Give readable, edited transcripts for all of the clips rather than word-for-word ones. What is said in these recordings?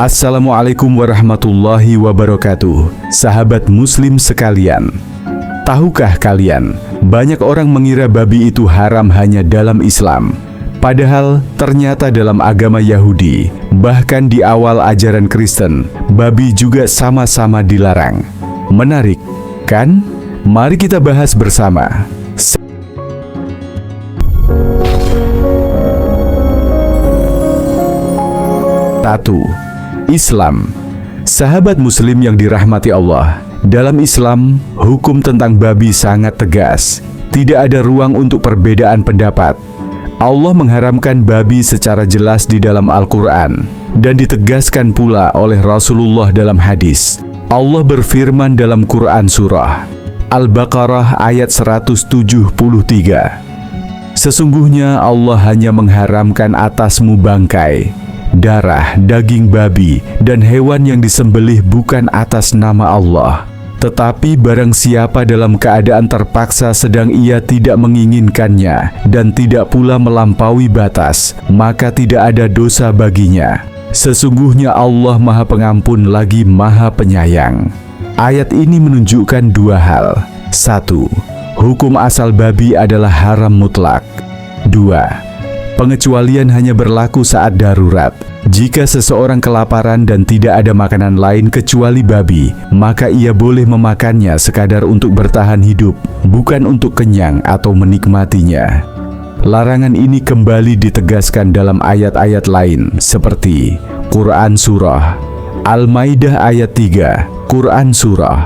Assalamualaikum warahmatullahi wabarakatuh. Sahabat muslim sekalian, tahukah kalian, banyak orang mengira babi itu haram hanya dalam Islam. Padahal ternyata dalam agama Yahudi, bahkan di awal ajaran Kristen, babi juga sama-sama dilarang. Menarik, kan? Mari kita bahas bersama. 1. Islam. Sahabat muslim yang dirahmati Allah, dalam Islam, hukum tentang babi sangat tegas. Tidak ada ruang untuk perbedaan pendapat. Allah mengharamkan babi secara jelas di dalam Al-Quran, dan ditegaskan pula oleh Rasulullah dalam hadis. Allah berfirman dalam Quran Surah Al-Baqarah ayat 173. Sesungguhnya Allah hanya mengharamkan atasmu bangkai, darah, daging babi, dan hewan yang disembelih bukan atas nama Allah. Tetapi barang siapa dalam keadaan terpaksa sedang ia tidak menginginkannya dan tidak pula melampaui batas, maka tidak ada dosa baginya. Sesungguhnya Allah Maha Pengampun lagi Maha Penyayang. Ayat ini menunjukkan dua hal. 1. Hukum asal babi adalah haram mutlak. 2. Pengecualian hanya berlaku saat darurat. Jika seseorang kelaparan dan tidak ada makanan lain kecuali babi, maka ia boleh memakannya sekadar untuk bertahan hidup, bukan untuk kenyang atau menikmatinya. Larangan ini kembali ditegaskan dalam ayat-ayat lain seperti Quran Surah Al-Maidah ayat 3, Quran Surah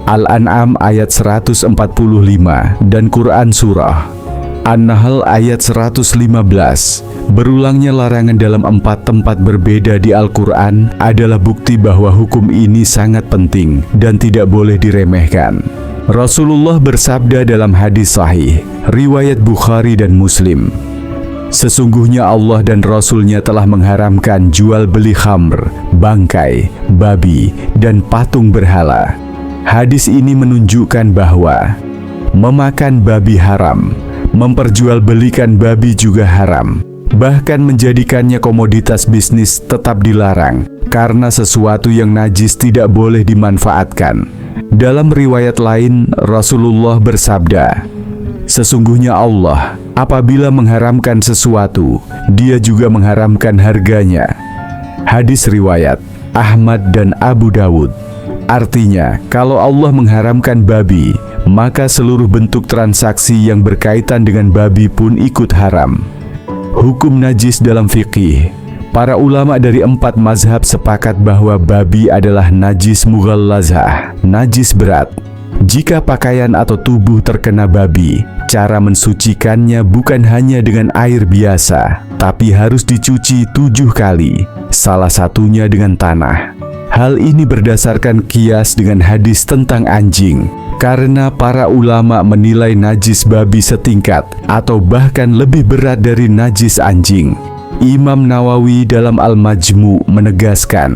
Al-An'am ayat 145, dan Quran Surah An-Nahl ayat 115. Berulangnya larangan dalam 4 tempat berbeda di Al-Quran adalah bukti bahwa hukum ini sangat penting dan tidak boleh diremehkan. Rasulullah bersabda dalam hadis sahih, riwayat Bukhari dan Muslim, sesungguhnya Allah dan Rasul-Nya telah mengharamkan jual beli khamr, bangkai, babi, dan patung berhala. Hadis ini menunjukkan bahwa memakan babi haram, memperjualbelikan babi juga haram. Bahkan menjadikannya komoditas bisnis tetap dilarang, karena sesuatu yang najis tidak boleh dimanfaatkan. Dalam riwayat lain, Rasulullah bersabda, sesungguhnya Allah, apabila mengharamkan sesuatu, Dia juga mengharamkan harganya. Hadis riwayat Ahmad dan Abu Dawud. Artinya, kalau Allah mengharamkan babi, maka seluruh bentuk transaksi yang berkaitan dengan babi pun ikut haram. Hukum najis dalam fikih. Para ulama dari 4 mazhab sepakat bahwa babi adalah najis mughallazah, najis berat. Jika pakaian atau tubuh terkena babi, cara mensucikannya bukan hanya dengan air biasa, tapi harus dicuci 7 kali, salah satunya dengan tanah. Hal ini berdasarkan kias dengan hadis tentang anjing, karena para ulama menilai najis babi setingkat atau bahkan lebih berat dari najis anjing. Imam Nawawi dalam Al-Majmu' menegaskan,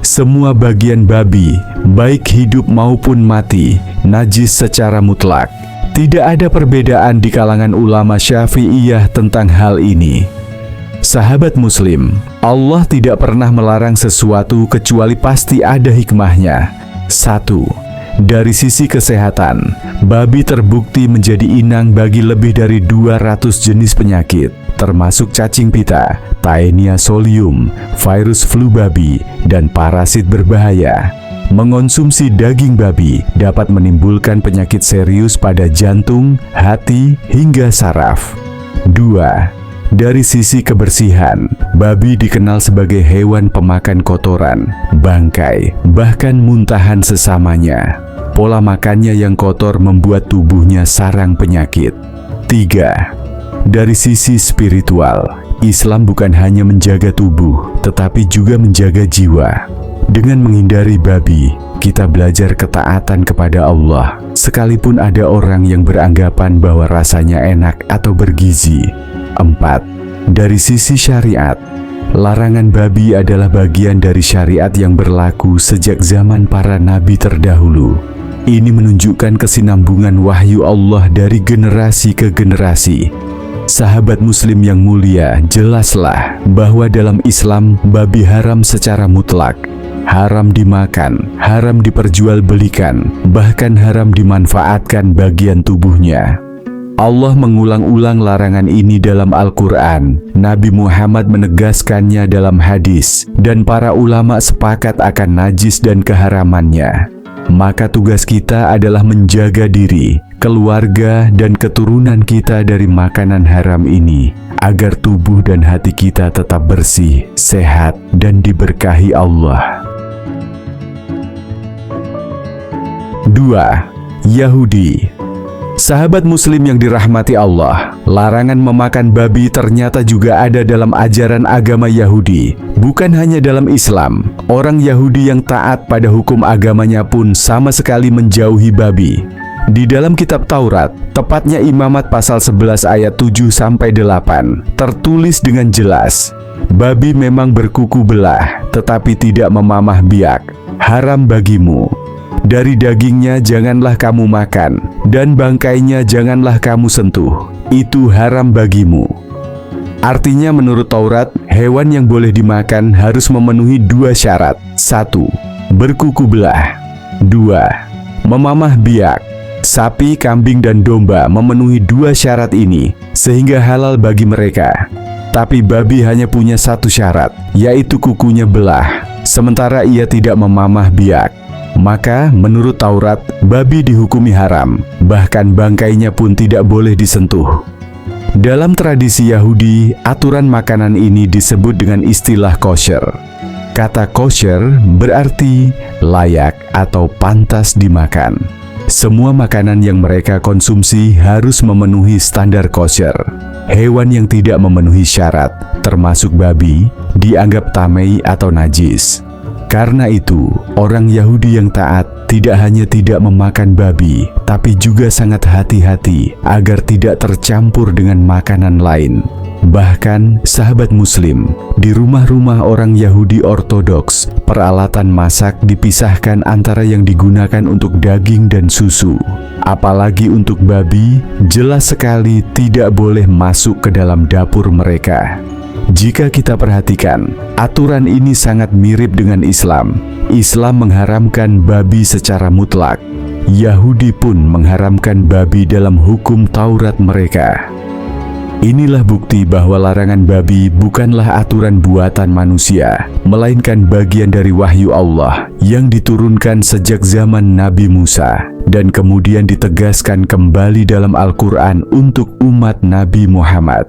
semua bagian babi, baik hidup maupun mati, najis secara mutlak. Tidak ada perbedaan di kalangan ulama Syafi'iyah tentang hal ini. Sahabat muslim, Allah tidak pernah melarang sesuatu kecuali pasti ada hikmahnya. 1. Dari sisi kesehatan, babi terbukti menjadi inang bagi lebih dari 200 jenis penyakit, termasuk cacing pita, Taenia solium, virus flu babi, dan parasit berbahaya. Mengonsumsi daging babi dapat menimbulkan penyakit serius pada jantung, hati, hingga saraf. 2. Dari sisi kebersihan, babi dikenal sebagai hewan pemakan kotoran, bangkai, bahkan muntahan sesamanya. Pola makannya yang kotor membuat tubuhnya sarang penyakit. 3. Dari sisi spiritual, Islam bukan hanya menjaga tubuh, tetapi juga menjaga jiwa. Dengan menghindari babi, kita belajar ketaatan kepada Allah, sekalipun ada orang yang beranggapan bahwa rasanya enak atau bergizi. 4. Dari sisi syariat, larangan babi adalah bagian dari syariat yang berlaku sejak zaman para nabi terdahulu. Ini menunjukkan kesinambungan wahyu Allah dari generasi ke generasi. Sahabat Muslim yang mulia, jelaslah bahwa dalam Islam babi haram secara mutlak. Haram dimakan, haram diperjualbelikan, bahkan haram dimanfaatkan bagian tubuhnya. Allah mengulang-ulang larangan ini dalam Al-Quran. Nabi Muhammad menegaskannya dalam hadis, dan para ulama sepakat akan najis dan keharamannya. Maka tugas kita adalah menjaga diri, keluarga, dan keturunan kita dari makanan haram ini, agar tubuh dan hati kita tetap bersih, sehat, dan diberkahi Allah. 2. Yahudi. Sahabat Muslim yang dirahmati Allah, larangan memakan babi ternyata juga ada dalam ajaran agama Yahudi. Bukan hanya dalam Islam, orang Yahudi yang taat pada hukum agamanya pun sama sekali menjauhi babi. Di dalam kitab Taurat, tepatnya Imamat pasal 11 ayat 7-8, tertulis dengan jelas, babi memang berkuku belah, tetapi tidak memamah biak, haram bagimu. Dari dagingnya janganlah kamu makan, dan bangkainya janganlah kamu sentuh. Itu haram bagimu. Artinya menurut Taurat, hewan yang boleh dimakan harus memenuhi 2 syarat. 1. Berkuku belah. 2. Memamah biak. Sapi, kambing, dan domba memenuhi 2 syarat ini, sehingga halal bagi mereka. Tapi babi hanya punya 1 syarat, yaitu kukunya belah, sementara ia tidak memamah biak. Maka menurut Taurat, babi dihukumi haram, bahkan bangkainya pun tidak boleh disentuh. Dalam tradisi Yahudi, aturan makanan ini disebut dengan istilah kosher. Kata kosher berarti layak atau pantas dimakan. Semua makanan yang mereka konsumsi harus memenuhi standar kosher. Hewan yang tidak memenuhi syarat, termasuk babi, dianggap tamei atau najis. Karena itu, orang Yahudi yang taat tidak hanya tidak memakan babi, tapi juga sangat hati-hati agar tidak tercampur dengan makanan lain. Bahkan, sahabat Muslim, di rumah-rumah orang Yahudi Ortodoks, peralatan masak dipisahkan antara yang digunakan untuk daging dan susu. Apalagi untuk babi, jelas sekali tidak boleh masuk ke dalam dapur mereka. Jika kita perhatikan, aturan ini sangat mirip dengan Islam. Islam mengharamkan babi secara mutlak. Yahudi pun mengharamkan babi dalam hukum Taurat mereka. Inilah bukti bahwa larangan babi bukanlah aturan buatan manusia, melainkan bagian dari wahyu Allah yang diturunkan sejak zaman Nabi Musa dan kemudian ditegaskan kembali dalam Al-Quran untuk umat Nabi Muhammad.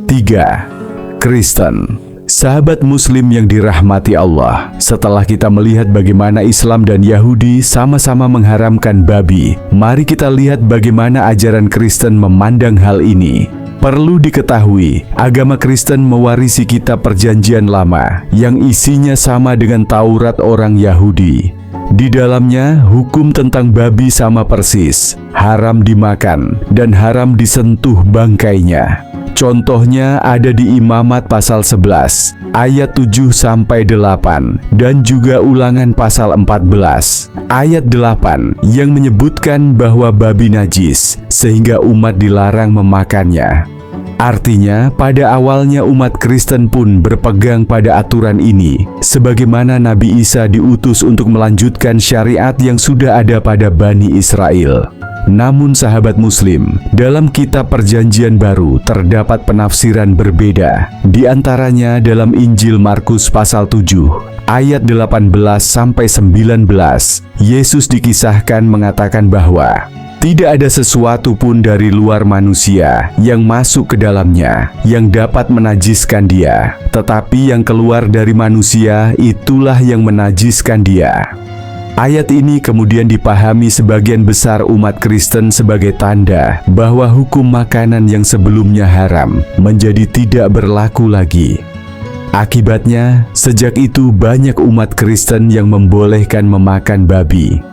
3. Kristen. Sahabat Muslim yang dirahmati Allah, setelah kita melihat bagaimana Islam dan Yahudi sama-sama mengharamkan babi, mari kita lihat bagaimana ajaran Kristen memandang hal ini. Perlu diketahui, agama Kristen mewarisi kitab Perjanjian Lama yang isinya sama dengan Taurat orang Yahudi. Di dalamnya, hukum tentang babi sama persis, haram dimakan dan haram disentuh bangkainya. Contohnya ada di Imamat pasal 11, ayat 7-8, dan juga Ulangan pasal 14, ayat 8, yang menyebutkan bahwa babi najis, sehingga umat dilarang memakannya. Artinya, pada awalnya umat Kristen pun berpegang pada aturan ini, sebagaimana Nabi Isa diutus untuk melanjutkan syariat yang sudah ada pada Bani Israel. Namun sahabat Muslim, dalam kitab Perjanjian Baru terdapat penafsiran berbeda. Di antaranya dalam Injil Markus pasal 7, ayat 18-19, Yesus dikisahkan mengatakan bahwa tidak ada sesuatu pun dari luar manusia yang masuk ke dalamnya yang dapat menajiskan dia, tetapi yang keluar dari manusia itulah yang menajiskan dia. Ayat ini kemudian dipahami sebagian besar umat Kristen sebagai tanda bahwa hukum makanan yang sebelumnya haram menjadi tidak berlaku lagi. Akibatnya, sejak itu banyak umat Kristen yang membolehkan memakan babi.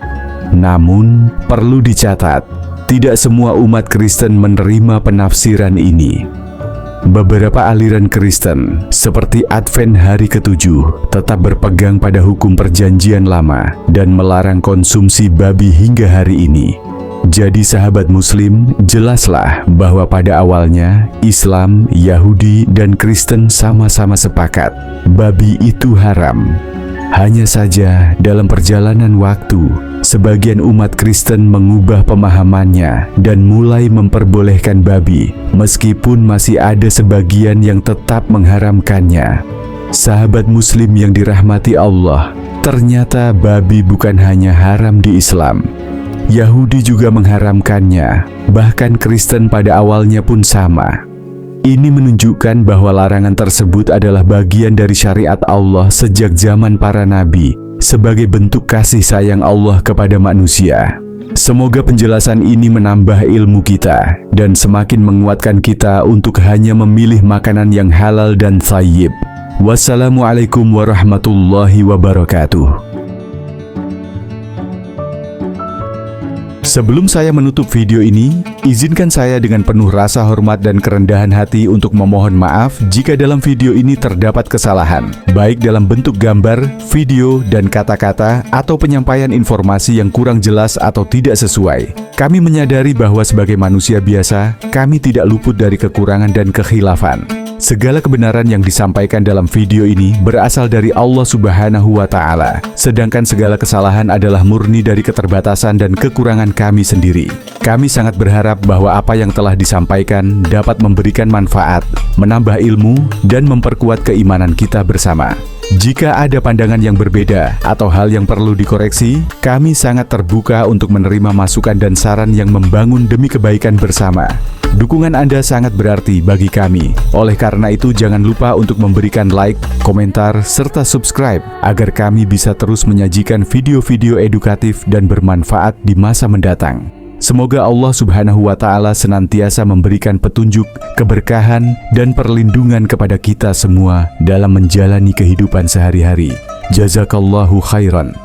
Namun, perlu dicatat, tidak semua umat Kristen menerima penafsiran ini. Beberapa aliran Kristen, seperti Advent Hari ke-7, tetap berpegang pada hukum Perjanjian Lama dan melarang konsumsi babi hingga hari ini. Jadi sahabat muslim, jelaslah bahwa pada awalnya Islam, Yahudi, dan Kristen sama-sama sepakat babi itu haram. Hanya saja dalam perjalanan waktu, sebagian umat Kristen mengubah pemahamannya dan mulai memperbolehkan babi, meskipun masih ada sebagian yang tetap mengharamkannya. Sahabat muslim yang dirahmati Allah, ternyata babi bukan hanya haram di Islam. Yahudi juga mengharamkannya, bahkan Kristen pada awalnya pun sama. Ini menunjukkan bahwa larangan tersebut adalah bagian dari syariat Allah sejak zaman para nabi, sebagai bentuk kasih sayang Allah kepada manusia. Semoga penjelasan ini menambah ilmu kita dan semakin menguatkan kita untuk hanya memilih makanan yang halal dan thayyib. Wassalamualaikum warahmatullahi wabarakatuh. Sebelum saya menutup video ini, izinkan saya dengan penuh rasa hormat dan kerendahan hati untuk memohon maaf jika dalam video ini terdapat kesalahan, baik dalam bentuk gambar, video, dan kata-kata, atau penyampaian informasi yang kurang jelas atau tidak sesuai. Kami menyadari bahwa sebagai manusia biasa, kami tidak luput dari kekurangan dan kekhilafan. Segala kebenaran yang disampaikan dalam video ini berasal dari Allah Subhanahu wa Ta'ala, sedangkan segala kesalahan adalah murni dari keterbatasan dan kekurangan kami sendiri. Kami sangat berharap bahwa apa yang telah disampaikan dapat memberikan manfaat, menambah ilmu, dan memperkuat keimanan kita bersama. Jika ada pandangan yang berbeda atau hal yang perlu dikoreksi, kami sangat terbuka untuk menerima masukan dan saran yang membangun demi kebaikan bersama. Dukungan Anda sangat berarti bagi kami. Oleh karena itu, jangan lupa untuk memberikan like, komentar, serta subscribe agar kami bisa terus menyajikan video-video edukatif dan bermanfaat di masa mendatang. Semoga Allah Subhanahu wa Ta'ala senantiasa memberikan petunjuk, keberkahan, dan perlindungan kepada kita semua dalam menjalani kehidupan sehari-hari. Jazakallahu khairan.